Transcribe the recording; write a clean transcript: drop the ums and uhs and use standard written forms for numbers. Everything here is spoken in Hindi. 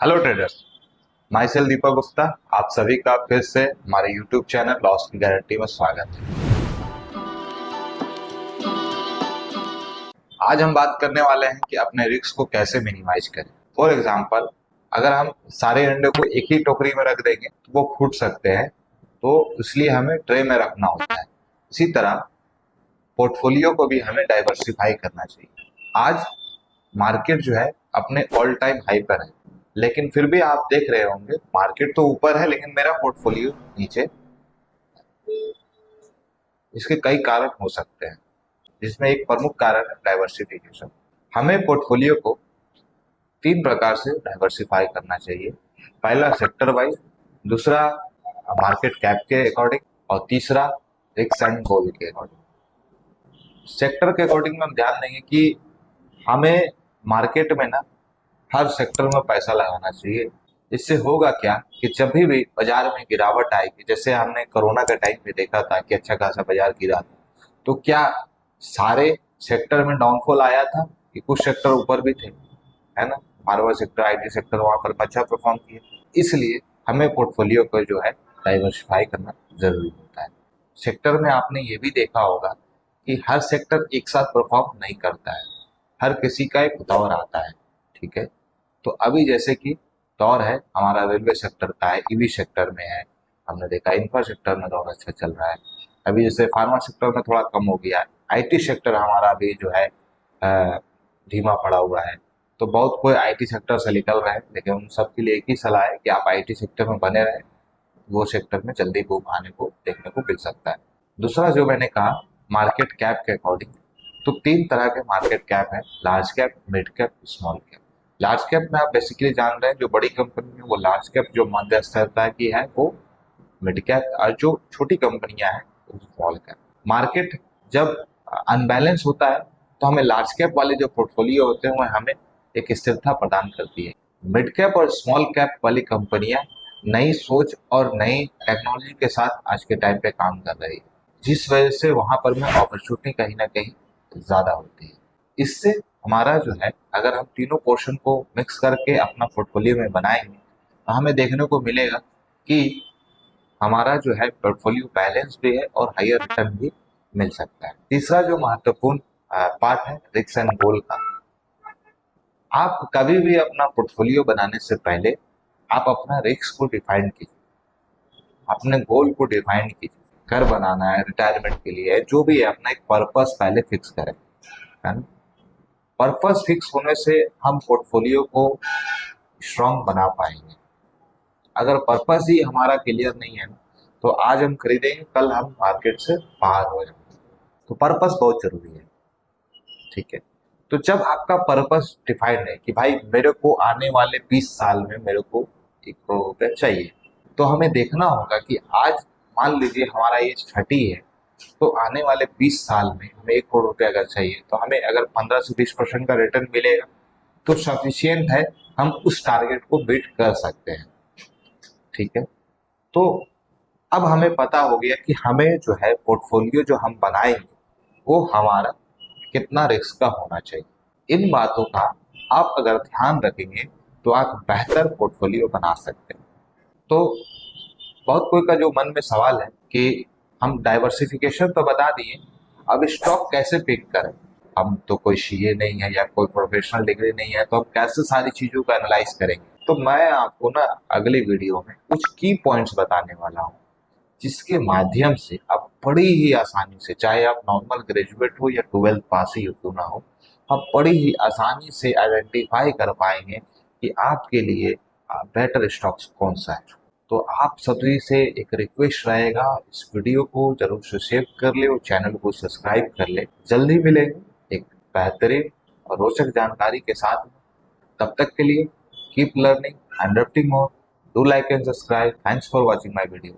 Hello traders. Myself Deepak Gupta. आप सभी का फिर से हमारे यूट्यूब चैनल लॉस की गारंटी में स्वागत है। आज हम बात करने वाले हैं कि अपने रिस्क को कैसे मिनिमाइज करें। फॉर एग्जांपल, अगर हम सारे अंडे को एक ही टोकरी में रख देंगे तो वो फूट सकते हैं, तो इसलिए हमें ट्रे में रखना होता है। इसी तरह पोर्टफोलियो को भी हमें डाइवर्सिफाई करना चाहिए। आज मार्केट जो है अपने ऑल टाइम हाई पर है, लेकिन फिर भी आप देख रहे होंगे मार्केट तो ऊपर है लेकिन मेरा पोर्टफोलियो नीचे। इसके कई कारण हो सकते हैं, जिसमें एक प्रमुख कारण है डाइवर्सिफिकेशन। हमें पोर्टफोलियो को तीन प्रकार से डाइवर्सिफाई करना चाहिए। पहला सेक्टर वाइज, दूसरा मार्केट कैप के अकॉर्डिंग, और तीसरा रिस्क एंड गोल के अकॉर्डिंग। सेक्टर के अकॉर्डिंग में हम ध्यान देंगे कि हमें मार्केट में ना हर सेक्टर में पैसा लगाना चाहिए। इससे होगा क्या कि जब भी बाजार में गिरावट आएगी, जैसे हमने कोरोना के टाइम पे देखा था कि अच्छा खासा बाजार गिरा था, तो क्या सारे सेक्टर में डाउनफॉल आया था कि कुछ सेक्टर ऊपर भी थे, है ना। फार्मा सेक्टर, आईटी सेक्टर वहां पर अच्छा परफॉर्म किया। इसलिए हमें पोर्टफोलियो को जो है डाइवर्सिफाई करना जरूरी होता है। सेक्टर में आपने ये भी देखा होगा कि हर सेक्टर एक साथ परफॉर्म नहीं करता है, हर किसी का एक दौर आता है। ठीक है, तो अभी जैसे कि दौर है हमारा रेलवे सेक्टर का है, ईवी सेक्टर में है, हमने देखा इंफ्रा सेक्टर में दौर अच्छा चल रहा है। अभी जैसे फार्मा सेक्टर में थोड़ा कम हो गया है, आईटी सेक्टर हमारा अभी जो है धीमा पड़ा हुआ है। तो बहुत कोई आईटी सेक्टर से निकल रहे हैं, लेकिन उन सबके लिए एक ही सलाह है कि आप आईटी सेक्टर में बने रहें, वो सेक्टर में जल्दी बूम आने को देखने को मिल सकता है। दूसरा जो मैंने कहा, मार्केट कैप के अकॉर्डिंग, तो तीन तरह के मार्केट कैप है: large cap, mid cap, small cap. Large cap में आप बेसिकली जान रहे हैं जो बड़ी कंपनी है वो लार्ज कैप, जो मध्य स्थिरता की है वो मिड कैप, और जो छोटी कंपनियां हैं वो स्मॉल कैप। मार्केट जब अनबैलेंस होता है तो हमें लार्ज कैप वाले जो पोर्टफोलियो होते हैं वो हमें एक स्थिरता प्रदान करती है। मिड कैप और स्मॉल कैप वाली कंपनियां नई सोच और नई टेक्नोलॉजी के साथ आज के टाइम पे काम कर रही है, जिस वजह से वहां पर में अपॉर्चुनिटी कहीं ना कहीं ज्यादा होती है। इससे हमारा जो है, अगर हम तीनों पोर्शन को मिक्स करके अपना पोर्टफोलियो में बनाएंगे तो हमें देखने को मिलेगा कि हमारा जो है पोर्टफोलियो बैलेंस भी है और हायर रिटर्न भी मिल सकता है। तीसरा जो महत्वपूर्ण पार्ट है रिस्क एंड गोल का। आप कभी भी अपना पोर्टफोलियो बनाने से पहले आप अपना रिस्क को डिफाइन कीजिए, अपने गोल को डिफाइन कीजिए। घर बनाना है, रिटायरमेंट के लिए है, जो भी है, अपना एक पर्पस पहले फिक्स करें, है ना। पर्पस फिक्स होने से हम पोर्टफोलियो को स्ट्रांग बना पाएंगे। अगर पर्पस ही हमारा क्लियर नहीं है ना, तो आज हम खरीदेंगे, कल हम मार्केट से बाहर हो जाएंगे। तो पर्पस बहुत जरूरी है। ठीक है, तो जब आपका पर्पस डिफाइंड है कि भाई मेरे को आने वाले 20 साल में मेरे को 1 करोड़ रुपए चाहिए, तो हमें देखना होगा कि आज मान लीजिए हमारा एज 30 है, तो आने वाले 20 साल में हमें 1 करोड़ रुपए अगर चाहिए, तो हमें अगर 15 से 20% का रिटर्न मिलेगा तो सफिशियंट है, हम उस टारगेट को बीट कर सकते हैं। ठीक है, तो अब हमें पता हो गया कि हमें जो है पोर्टफोलियो जो हम बनाएंगे वो हमारा कितना रिस्क का होना चाहिए। इन बातों का आप अगर ध्यान रखेंगे तो आप बेहतर पोर्टफोलियो बना सकते हैं। तो बहुत कोई का जो मन में सवाल है कि हम डाइवर्सिफिकेशन तो बता दिए, अब स्टॉक कैसे पिक करें। हम तो कोई सीए नहीं है या कोई प्रोफेशनल डिग्री नहीं है, तो हम कैसे सारी चीजों को एनालाइज करेंगे। तो मैं आपको ना अगली वीडियो में कुछ की पॉइंट्स बताने वाला हूँ, जिसके माध्यम से आप बड़ी ही आसानी से, चाहे आप नॉर्मल ग्रेजुएट हो या 12th पास ही क्यों ना हो, आप बड़ी ही आसानी से आइडेंटिफाई कर पाएंगे कि आपके लिए बेटर स्टॉक्स कौन सा है। तो आप सभी से एक रिक्वेस्ट रहेगा, इस वीडियो को जरूर से सेव कर ले और चैनल को सब्सक्राइब कर ले। जल्दी मिलेंगे एक बेहतरीन और रोचक जानकारी के साथ। तब तक के लिए keep learning and drifting more. Do like and subscribe. Thanks for watching my video.